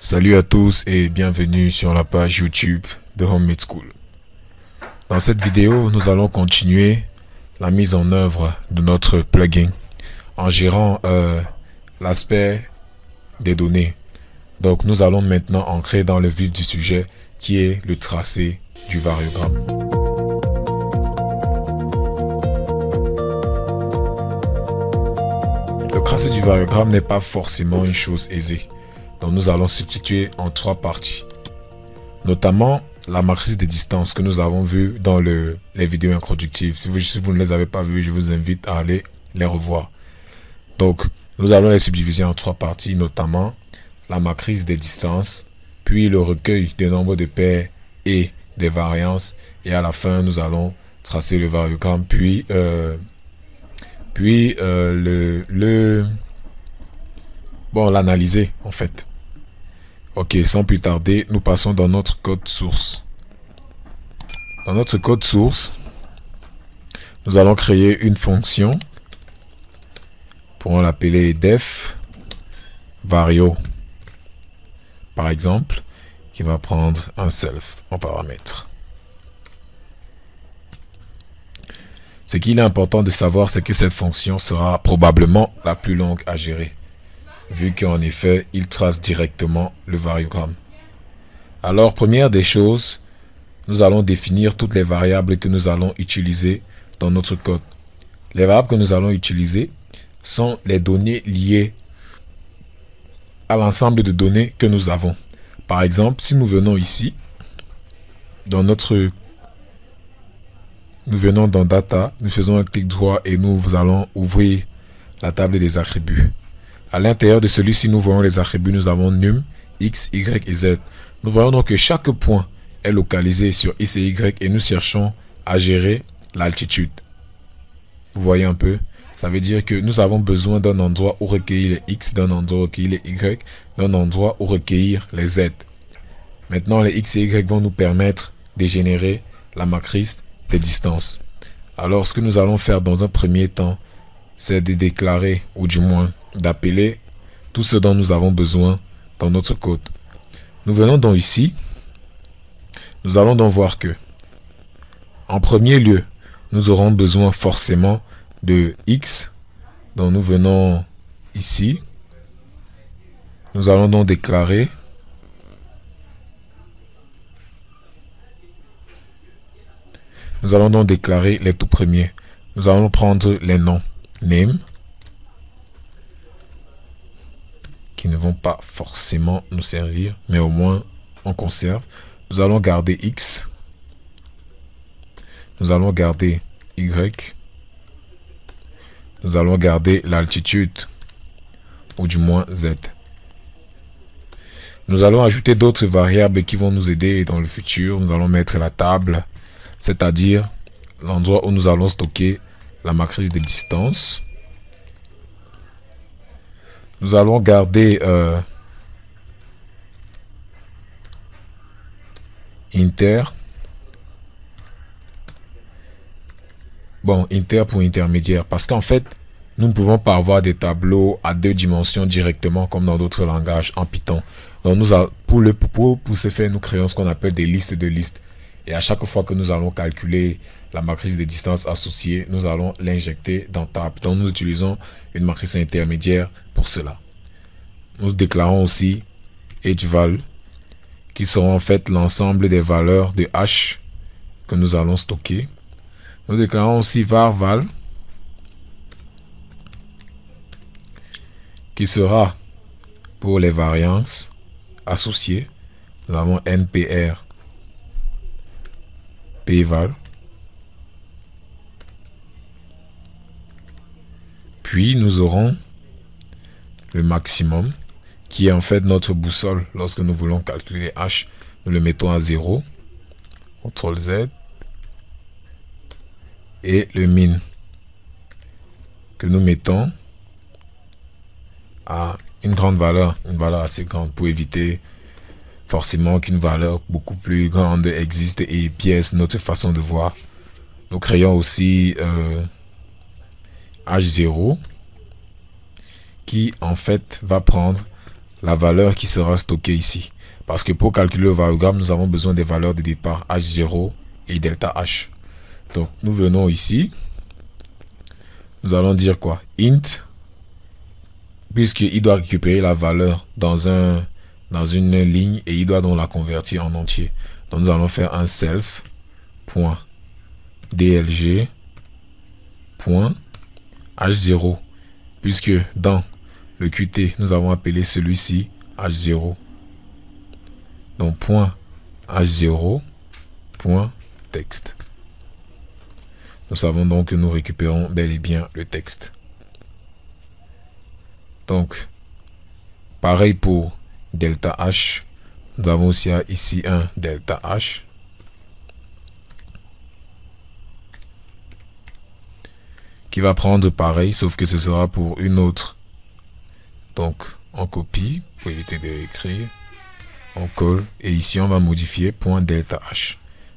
Salut à tous et bienvenue sur la page YouTube de Homemade School. Dans cette vidéo, nous allons continuer la mise en œuvre de notre plugin en gérant l'aspect des données. Donc nous allons maintenant entrer dans le vif du sujet qui est le tracé du variogramme. Le tracé du variogramme n'est pas forcément une chose aisée. Donc nous allons substituer en trois parties. Notamment la matrice des distances que nous avons vu dans les vidéos introductives. Si vous ne les avez pas vues, je vous invite à aller les revoir. Donc nous allons les subdiviser en trois parties, notamment la matrice des distances, puis le recueil des nombres de paires et des variances, et à la fin nous allons tracer le variogramme, puis l'analyser en fait. Ok, sans plus tarder, nous passons dans notre code source. Dans notre code source, nous allons créer une fonction. Pour l'appeler def vario, par exemple, qui va prendre un self en paramètre. Ce qu'il est important de savoir, c'est que cette fonction sera probablement la plus longue à gérer, vu qu'en effet, il trace directement le variogramme. Alors, première des choses, nous allons définir toutes les variables que nous allons utiliser dans notre code. Les variables que nous allons utiliser sont les données liées à l'ensemble de données que nous avons. Par exemple, si nous venons ici, nous venons dans Data, nous faisons un clic droit et nous allons ouvrir la table des attributs. À l'intérieur de celui-ci, nous voyons les attributs. Nous avons num, x, y et z. Nous voyons donc que chaque point est localisé sur x et y et nous cherchons à gérer l'altitude. Vous voyez un peu? Ça veut dire que nous avons besoin d'un endroit où recueillir les x, d'un endroit où recueillir les y, d'un endroit où recueillir les z. Maintenant, les x et y vont nous permettre de générer la matrice des distances. Alors, ce que nous allons faire dans un premier temps, c'est de déclarer, ou du moins d'appeler tout ce dont nous avons besoin dans notre code. Nous venons donc ici. Nous allons donc voir que, en premier lieu, nous aurons besoin forcément de x. Donc nous venons ici. Nous allons donc déclarer les tout premiers. Nous allons prendre les noms name, qui ne vont pas forcément nous servir, mais au moins on conserve. Nous allons garder x. Nous allons garder y. Nous allons garder l'altitude, ou du moins z. Nous allons ajouter d'autres variables qui vont nous aider dans le futur. Nous allons mettre la table, c'est-à-dire l'endroit où nous allons stocker la matrice des distances. Nous allons garder inter. Bon, inter pour intermédiaire, parce qu'en fait, nous ne pouvons pas avoir des tableaux à deux dimensions directement comme dans d'autres langages en Python. Donc, pour ce faire, nous créons ce qu'on appelle des listes de listes. Et à chaque fois que nous allons calculer la matrice des distances associées, nous allons l'injecter dans table. Donc, nous utilisons une matrice intermédiaire pour cela. Nous déclarons aussi edgeval, qui seront en fait l'ensemble des valeurs de h que nous allons stocker. Nous déclarons aussi varval, qui sera pour les variances associées. Nous avons npr pval. Puis nous aurons le maximum, qui est en fait notre boussole. Lorsque nous voulons calculer h, nous le mettons à 0. CTRL Z. Et le min, que nous mettons à une valeur assez grande, pour éviter forcément qu'une valeur beaucoup plus grande existe et biaise notre façon de voir. Nous créons aussi H0, qui en fait va prendre la valeur qui sera stockée ici. Parce que pour calculer le variogramme, nous avons besoin des valeurs de départ H0 et delta H. Donc, nous venons ici. Nous allons dire quoi? Int, puisqu'il doit récupérer la valeur dans une ligne et il doit donc la convertir en entier. Donc, nous allons faire un self.dlg.h0, puisque dans le Qt, nous avons appelé celui-ci H0. Donc, .h0.text. Nous savons donc que nous récupérons bel et bien le texte. Donc, pareil pour delta H. Nous avons aussi ici un delta H. Qui va prendre pareil, sauf que ce sera pour une autre. Donc, on copie pour éviter de l'écrire. On colle et ici on va modifier .delta H.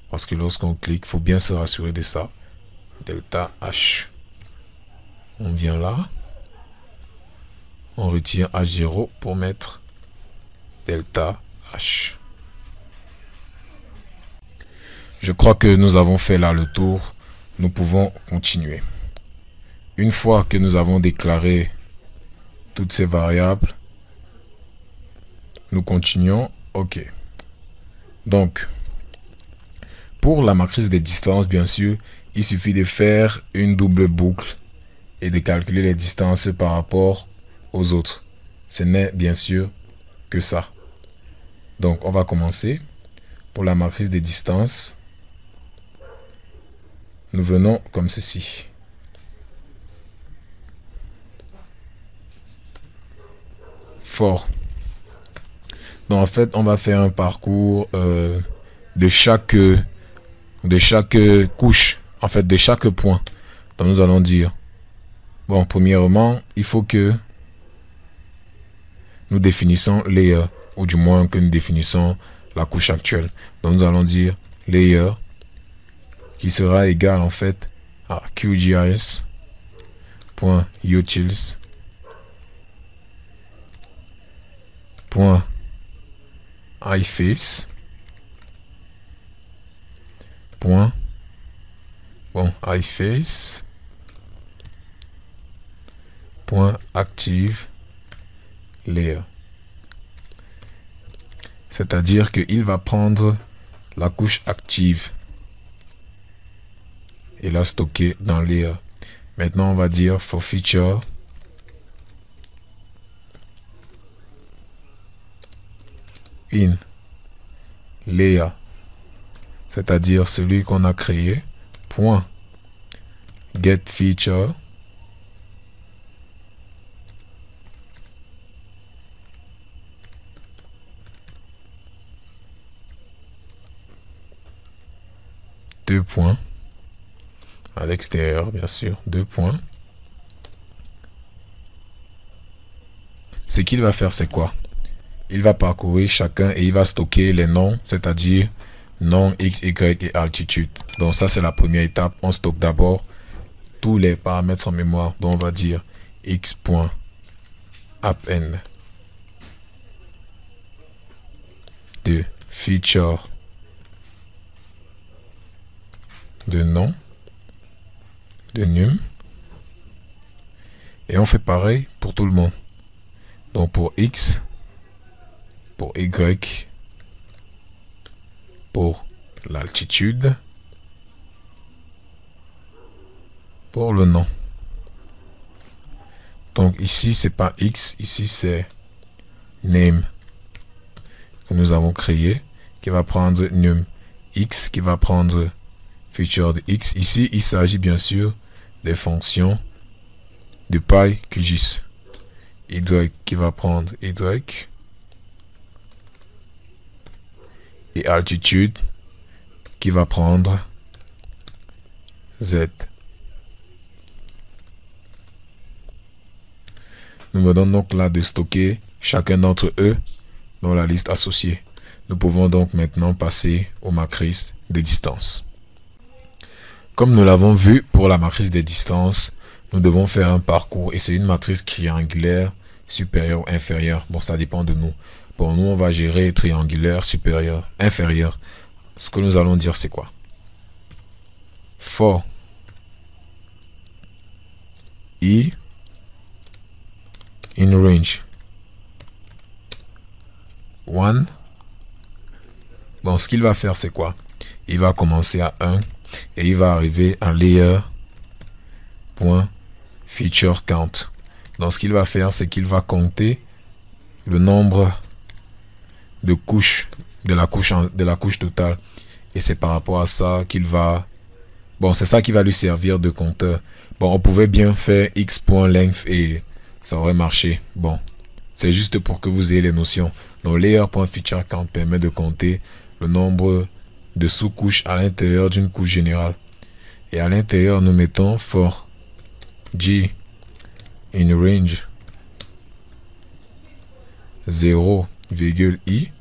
Parce que lorsqu'on clique, il faut bien se rassurer de ça. Delta H. On vient là. On retire H0 pour mettre delta H. Je crois que nous avons fait là le tour. Nous pouvons continuer. Une fois que nous avons déclaré toutes ces variables, nous continuons. OK. Donc, pour la matrice des distances, bien sûr, il suffit de faire une double boucle et de calculer les distances par rapport aux autres. Ce n'est bien sûr que ça. Donc, on va commencer. Pour la matrice des distances, nous venons comme ceci. For. Donc, en fait, on va faire un parcours de chaque couche, en fait, de chaque point. Donc, nous allons dire, bon, premièrement, il faut que nous définissons layer, ou du moins que nous définissons la couche actuelle. Donc, nous allons dire layer, qui sera égal, en fait, à QGIS.utils.iFace. iFace. Active layer. C'est-à-dire qu'il va prendre la couche active et la stocker dans layer. Maintenant, on va dire for feature in layer, c'est-à-dire celui qu'on a créé, point get feature deux points à l'extérieur, bien sûr, deux points. Ce qu'il va faire, c'est quoi? Il va parcourir chacun et il va stocker les noms, c'est-à-dire nom, x, y et altitude. Donc ça, c'est la première étape. On stocke d'abord tous les paramètres en mémoire. Donc on va dire x.append de feature de nom de num. Et on fait pareil pour tout le monde. Donc pour x, pour y, pour l'altitude, pour le nom. Donc ici c'est pas x, ici c'est name que nous avons créé, qui va prendre num, x qui va prendre feature de x. Ici il s'agit bien sûr des fonctions de PyQGIS. Y qui va prendre y et altitude qui va prendre z. Nous venons donc là de stocker chacun d'entre eux dans la liste associée. Nous pouvons donc maintenant passer aux matrices des distances. Comme nous l'avons vu pour la matrice des distances, nous devons faire un parcours et c'est une matrice triangulaire supérieur ou inférieur. Bon, ça dépend de nous. Pour nous, on va gérer triangulaire, supérieur, inférieur. Ce que nous allons dire, c'est quoi? For I in range 1. Bon, ce qu'il va faire, c'est quoi? Il va commencer à 1 et il va arriver à layer.feature count. Donc, ce qu'il va faire, c'est qu'il va compter le nombre de couches de la couche totale. Et c'est par rapport à ça qu'il va... Bon, c'est ça qui va lui servir de compteur. Bon, on pouvait bien faire x.length et ça aurait marché. Bon, c'est juste pour que vous ayez les notions. Donc, layer.featureCount permet de compter le nombre de sous-couches à l'intérieur d'une couche générale. Et à l'intérieur, nous mettons for G in range 0,i.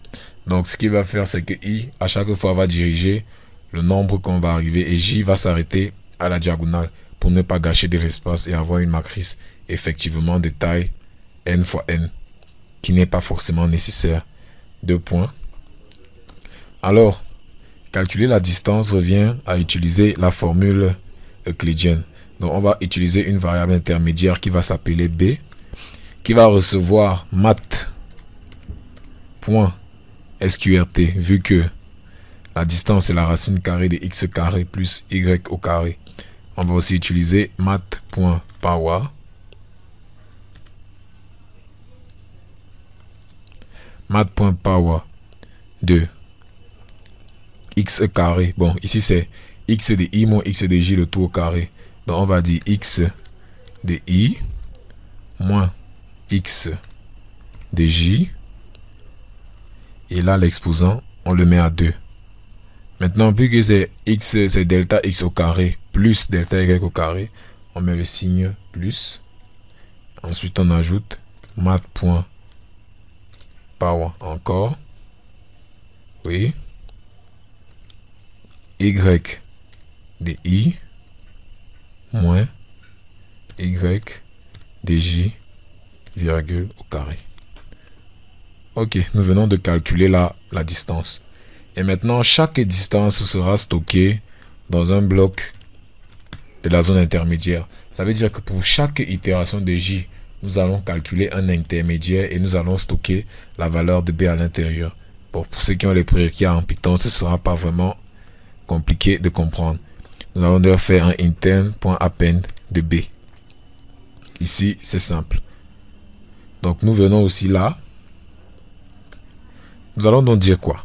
Donc, ce qu'il va faire, c'est que i, à chaque fois, va diriger le nombre qu'on va arriver et j va s'arrêter à la diagonale pour ne pas gâcher de l'espace et avoir une matrice effectivement de taille n fois n qui n'est pas forcément nécessaire. 2 points. Alors, calculer la distance revient à utiliser la formule euclidienne. Donc, on va utiliser une variable intermédiaire qui va s'appeler b, qui va recevoir mat.sqrt, vu que la distance est la racine carrée de x carré plus y au carré. On va aussi utiliser mat.power de x carré. Bon, ici c'est x de i moins x de j le tout au carré. Donc on va dire x de i moins x de j. Et là l'exposant, on le met à 2. Maintenant, vu que c'est x, c'est delta x au carré plus delta y au carré, on met le signe plus. Ensuite, on ajoute mat.power encore. Oui. Y de i moins y de j virgule au carré. Ok, nous venons de calculer la distance. Et maintenant, chaque distance sera stockée dans un bloc de la zone intermédiaire. Ça veut dire que pour chaque itération de j, nous allons calculer un intermédiaire et nous allons stocker la valeur de b à l'intérieur. Bon, pour ceux qui ont les prérequis en Python, ce ne sera pas vraiment compliqué de comprendre. Nous allons devoir faire un intern.append de b. Ici, c'est simple. Donc, nous venons aussi là. Nous allons donc dire quoi?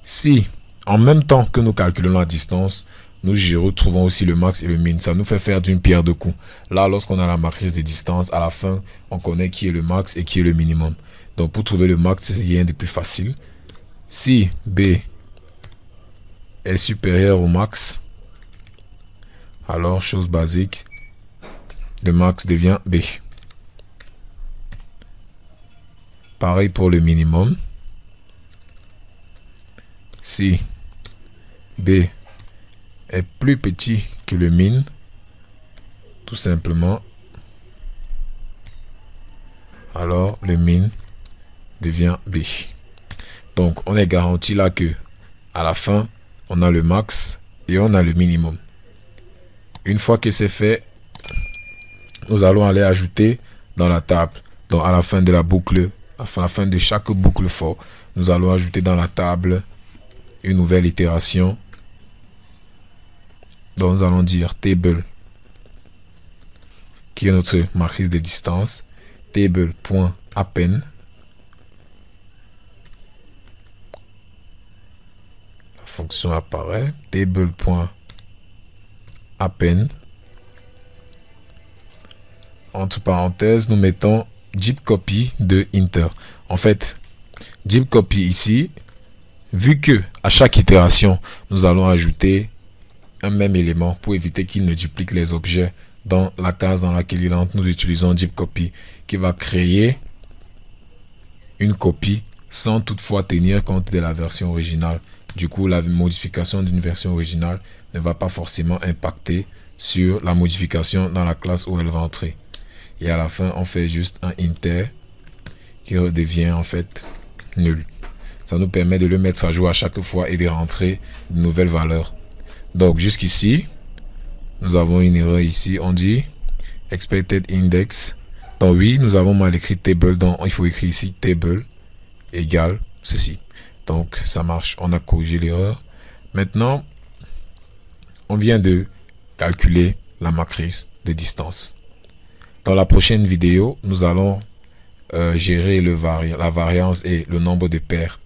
Si, en même temps que nous calculons la distance, nous retrouvons aussi le max et le min. Ça nous fait faire d'une pierre deux coups. Là, lorsqu'on a la matrice de distance, à la fin, on connaît qui est le max et qui est le minimum. Donc, pour trouver le max, c'est rien de plus facile. Si B est supérieur au max, alors, chose basique, le max devient B. Pareil pour le minimum. Si B est plus petit que le min, tout simplement, alors le min devient B. Donc, on est garanti là que à la fin, on a le max et on a le minimum. Une fois que c'est fait, nous allons aller ajouter dans la table. Donc, à la fin de la boucle, à la fin de chaque boucle for, nous allons ajouter dans la table une nouvelle itération. Donc, nous allons dire table, qui est notre matrice de distance, table.append. La fonction apparaît, table.append. Entre parenthèses, nous mettons deep copy de inter. En fait, deep copy ici, vu que à chaque itération, nous allons ajouter un même élément pour éviter qu'il ne duplique les objets dans la case dans laquelle il entre, nous utilisons deep copy qui va créer une copie sans toutefois tenir compte de la version originale. Du coup, la modification d'une version originale ne va pas forcément impacter sur la modification dans la classe où elle va entrer. Et à la fin, on fait juste un inter qui redevient en fait nul. Ça nous permet de le mettre à jour à chaque fois et de rentrer de nouvelles valeurs. Donc jusqu'ici, nous avons une erreur ici. On dit expected index. Donc oui, nous avons mal écrit table. Donc il faut écrire ici table égale ceci. Donc ça marche. On a corrigé l'erreur. Maintenant, on vient de calculer la matrice de distance. Dans la prochaine vidéo, nous allons gérer la variance et le nombre de paires